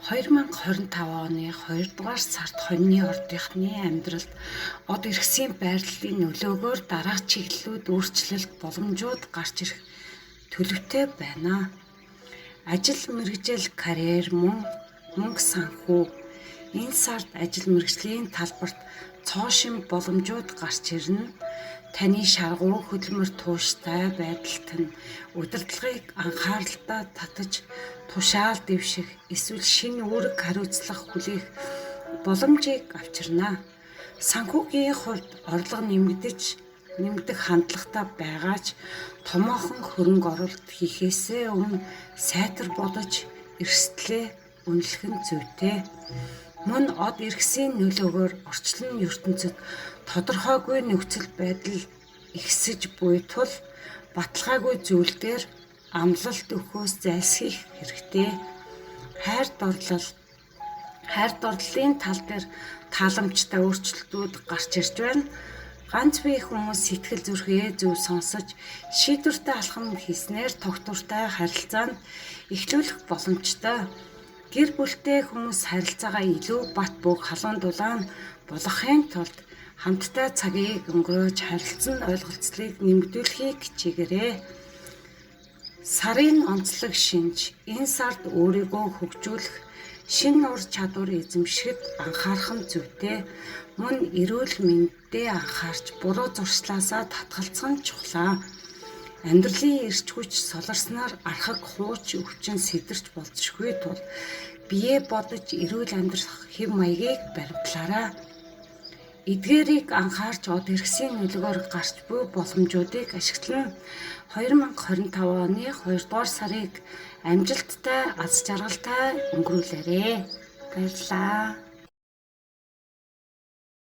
2025 оны 2-р сард хонины ордынхны амьдралд од эрхсийн байрлалын нөлөөгөөр дараах чиглэлүүд өөрчлөлт боломжууд гарч ирэх төлөвтэй байна. Ажил мэргэжил, карьер, мөнгө санхүү. Энэ сард ажил мэргэжлийн талбарт цоошин боломжууд гарч ирнэ. Таны шаргуу хөдөлмөр тууштай байдалд нь удирдлагыг анхааралтай татаж тушаал дэвших эсвэл шинэ үүрэг хариуцлага хүлээх боломжийг авчирна. Санхүүгийн хувьд орлого нэмэгдэх хандлагатай байгаач томоохон хөрөнгө оруулалт хийхээсээ өмнө сайтар бодож эрсдлээ үнэлэх нь зүйтэй. Мөн од эрхсийн нөлөөгөөр орчлон ертөнцид тодорхойгүй нөхцөл байдал ихсэж буй тул баталгаагүй зүйл дээр амлалт өгөхөөс зайлсхийх хэрэгтэй. Хайр дурлалын тал дээр тааламжтай өөрчлөлтүүд гарч ирж байна. Ганц бие хүмүүс сэтгэл зүрхээ зөв сонсож шийдвэртэй алхам хийснээр тогтвортой харилцаанд эхлүүлэх боломжтой. Гэр бүлтэй хүмүүс харилцаагаа илүү бат бөг халуун дулаан болгохын тулд хамтдаа цагийг өнгөрөөж харилцан ойлголцлыг нэмэгдүүлэхийг хичээгээрэй. Сарын онцлог шинж. Энэ сард өөрийгөө хөгжүүлэх, шинэ ур чадвар эзэмшихэд анхаарах нь зүйтэй. Мөн эрүүл мэндэд анхаарч буруу зуршлаасаа татгалзах нь чухлаа. Амьдралын эрч хүч солорсноор архаг хууч өвчин сэтэрч болзошгүй тул бие бодож эрүүл амьдрах хэв маягийг баримтлаарай. Эдгээрийг анхаарч од эрхсийн нөлөөгөөр гарч буй боломжуудыг ашиглан 2025 оны 2-р сарыг амжилттай аз жаргалтай өнгөрүүлээрэй. Баярлалаа.